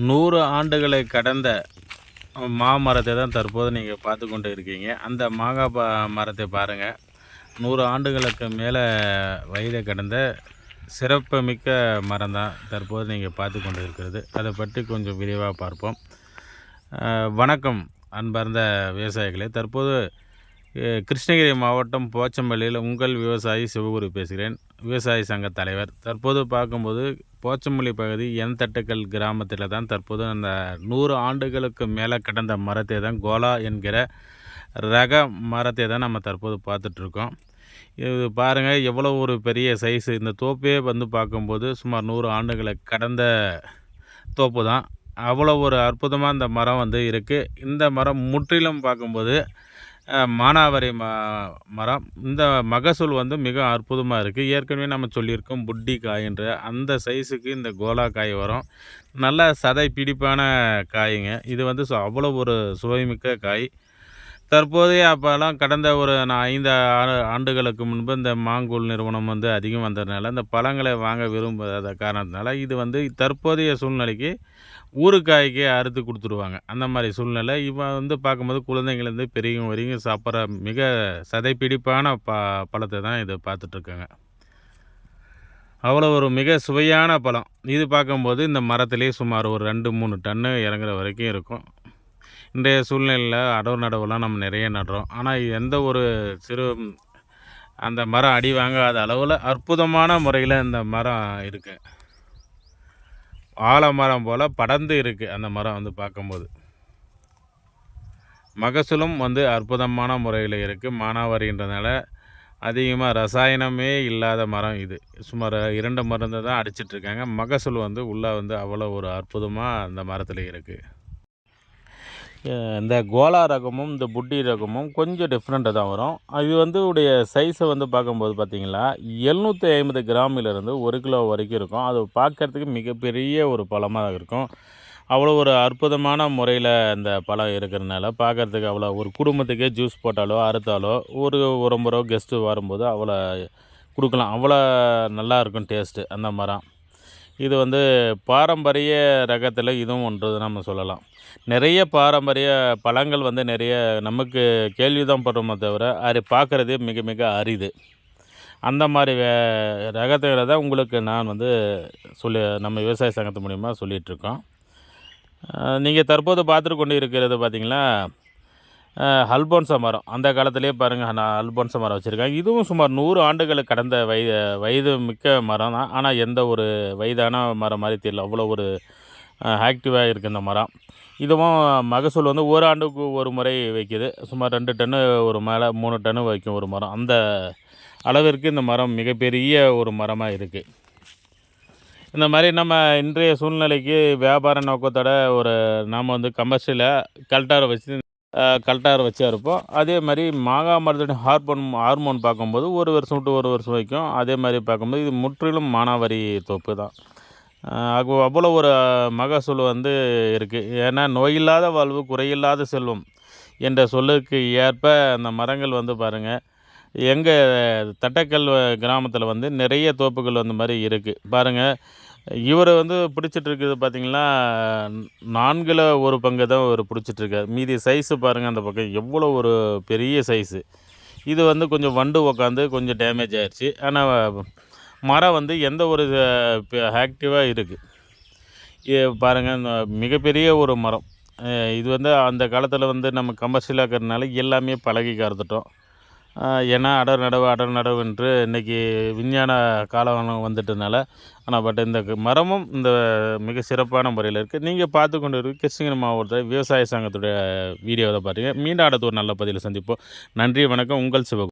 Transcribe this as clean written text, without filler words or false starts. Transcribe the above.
100 ஆண்டுகளை கடந்த மாமரத்தை தான் தற்போது நீங்கள் பார்த்து கொண்டு இருக்கீங்க. அந்த மாங்காய் மரத்தை பாருங்கள். 100 ஆண்டுகளுக்கு மேலே வயதை கடந்த சிறப்புமிக்க மரம் தான் தற்போது நீங்கள் பார்த்து கொண்டு இருக்கிறது. அதை பற்றி கொஞ்சம் விரிவாக பார்ப்போம். வணக்கம் அன்பார்ந்த விவசாயிகளே. தற்போது கிருஷ்ணகிரி மாவட்டம் போச்சம்பள்ளியில் உங்கள் விவசாயி சிவகுரு பேசுகிறேன், விவசாய சங்க தலைவர். தற்போது பார்க்கும்போது போச்சம்பள்ளி பகுதி என்தட்டுக்கல் கிராமத்தில் தான் தற்போது அந்த 100 ஆண்டுகளுக்கு மேலே கடந்த மரத்தை தான் கோலா என்கிற ரக மரத்தை தான் நம்ம தற்போது பார்த்துட்ருக்கோம். இது பாருங்கள், எவ்வளோ ஒரு பெரிய சைஸு. இந்த தோப்பே வந்து பார்க்கும்போது சுமார் 100 ஆண்டுகளை கடந்த தோப்பு தான். அவ்வளோ ஒரு அற்புதமாக இந்த மரம் வந்து இருக்குது. இந்த மரம் முற்றிலும் பார்க்கும்போது மானாவாரி மரம். இந்த மகசூல் வந்து மிக அற்புதமாக இருக்குது. ஏற்கனவே நம்ம சொல்லியிருக்கோம், புட்டி காயின்ற அந்த சைஸுக்கு இந்த கோலா காய் வரும். நல்ல சதை பிடிப்பான காய்ங்க. இது வந்து அவ்வளோ ஒரு சுவைமிக்க காய். தற்போதைய அப்போல்லாம் கடந்த ஒரு 5 ஆண்டுகளுக்கு முன்பு இந்த மாங்கூழ் நிறுவனம் வந்து அதிகம் வந்ததுனால இந்த பழங்களை வாங்க விரும்பாத காரணத்தினால இது வந்து தற்போதைய சூழ்நிலைக்கு ஊறுகாய்க்கு அறுத்து கொடுத்துருவாங்க. அந்த மாதிரி சூழ்நிலை. இவன் வந்து பார்க்கும்போது குழந்தைங்கள்லேருந்து பெரியவங்க வரைக்கும் சாப்பிட்ற மிக சதைப்பிடிப்பான பழத்தை தான் இதை பார்த்துட்ருக்காங்க. அவ்வளோ ஒரு மிக சுவையான பழம். இது பார்க்கும்போது இந்த மரத்துலேயே சுமார் ஒரு 2-3 டன்னு இறங்குற வரைக்கும் இருக்கும். இன்றைய சூழ்நிலையில் நடவுலாம் நம்ம நிறைய நடுறோம். ஆனால் எந்த ஒரு அந்த மரம் அடி வாங்காத அளவில் அற்புதமான முறையில் இந்த மரம் இருக்குது. ஆலமரம் போல் படர்ந்து இருக்குது அந்த மரம் வந்து பார்க்கும்போது. மகசூலும் வந்து அற்புதமான முறையில் இருக்குது. மானாவாரின்றதுனால அதிகமாக ரசாயனமே இல்லாத மரம் இது. சுமார் 2 மருந்து தான் அடிச்சிட்ருக்காங்க. மகசூல் வந்து உள்ளே வந்து அவ்வளோ ஒரு அற்புதமாக அந்த மரத்தில் இருக்குது. இந்த கோலா ரகமும் இந்த புட்டி ரகமும் கொஞ்சம் டிஃப்ரெண்ட்டாக தான் வரும். இது வந்து உடைய சைஸை வந்து பார்க்கும்போது பார்த்திங்களா 750 கிராமிலிருந்து 1 கிலோ வரைக்கும் இருக்கும். அது பார்க்குறதுக்கு மிகப்பெரிய ஒரு பழமாக இருக்கும். அவ்வளோ ஒரு அற்புதமான முறையில் இந்த பழம் இருக்கிறதுனால பார்க்குறதுக்கு அவ்வளோ ஒரு குடும்பத்துக்கே ஜூஸ் போட்டாலோ அறுத்தாலோ ஒரு முறை கெஸ்ட்டு வரும்போது அவ்வளோ கொடுக்கலாம். அவ்வளோ நல்லாயிருக்கும் டேஸ்ட்டு அந்த மரம். இது வந்து பாரம்பரிய ரகத்தில் இதுவும் ஒன்று நம்ம சொல்லலாம். நிறைய பாரம்பரிய பழங்கள் வந்து நிறைய நமக்கு கேள்வி தான் படுறோமே தவிர அது பார்க்குறதே மிக மிக அரிது. அந்த மாதிரி ரகத்தில் தான் உங்களுக்கு நான் வந்து நம்ம விவசாய சங்கத்து மூலிமா சொல்லிகிட்ருக்கோம். நீங்கள் தற்போது பார்த்துட்டு கொண்டு இருக்கிறது பார்த்திங்களா அல்போன்சா மரம். அந்த காலத்திலே பாருங்கள், நான் அல்போன்சா மரம் வச்சுருக்கேன். இதுவும் சுமார் 100 ஆண்டுகளுக்கு கடந்த வயது மிக்க மரம் தான். ஆனால் எந்த ஒரு வயதான மரம் மாதிரி தெரியல. அவ்வளோ ஒரு ஆக்டிவாக இருக்குது இந்த மரம். இதுவும் மகசூல் வந்து ஒரு ஆண்டுக்கு ஒரு முறை வைக்கிது. சுமார் 2 டன்னு ஒரு மேலே 3 டன்னு வைக்கும் ஒரு மரம். அந்த அளவிற்கு இந்த மரம் மிகப்பெரிய ஒரு மரமாக இருக்குது. இந்த மாதிரி நம்ம இன்றைய சூழ்நிலைக்கு வியாபார நோக்கத்தோட நாம் வந்து கமர்ஷியலாக கல்ட்டாரை வச்சு அறுப்போம். அதே மாதிரி மாங்காய் மரத்துடைய ஹார்மோன் பார்க்கும்போது ஒரு வருஷம் விட்டு ஒரு வருஷம் வைக்கும். அதே மாதிரி பார்க்கும்போது இது முற்றிலும் மானாவாரி தோப்பு தான். அவ்வளோ ஒரு மகசூல் வந்து இருக்குது. ஏன்னா நோயில்லாத வாழ்வு குறையில்லாத செல்வம் என்ற சொல்லுக்கு ஏற்ப அந்த மரங்கள் வந்து பாருங்கள், எங்கள் தட்டக்கல் கிராமத்தில் வந்து நிறைய தோப்புகள் அந்த மாதிரி இருக்குது. பாருங்கள், இவர் வந்து பிடிச்சிட்ருக்குது பார்த்திங்கன்னா 4ல் ஒரு பங்கு தான் இவர் பிடிச்சிட்ருக்கார். மீதி சைஸு பாருங்கள், அந்த பக்கம் எவ்வளோ ஒரு பெரிய சைஸு. இது வந்து கொஞ்சம் வண்டு உக்காந்து கொஞ்சம் டேமேஜ் ஆகிடுச்சு. ஆனால் மரம் வந்து எந்த ஒரு ஆக்டிவாக இருக்குது. பாருங்கள், இந்த மிகப்பெரிய ஒரு மரம். இது வந்து அந்த காலத்தில் வந்து நம்ம கமர்ஷியலாக இருக்கிறதுனால எல்லாமே பழகி கறந்துட்டோம். ஏன்னா அடர் நடவுன்று இன்றைக்கி விஞ்ஞான காலம் வந்துட்டதுனால. ஆனால் இந்த மரமும் இந்த மிக சிறப்பான முறையில் இருக்குது. நீங்கள் பார்த்து கொண்டு இருக்கு கிருஷ்ணகிரி மாவட்ட விவசாய சங்கத்துடைய வீடியோவை பார்த்தீங்க. மீண்டும் அடுத்த ஒரு நல்ல பதிவில் சந்திப்போம். நன்றி, வணக்கம். உங்கள் சிவகுரு.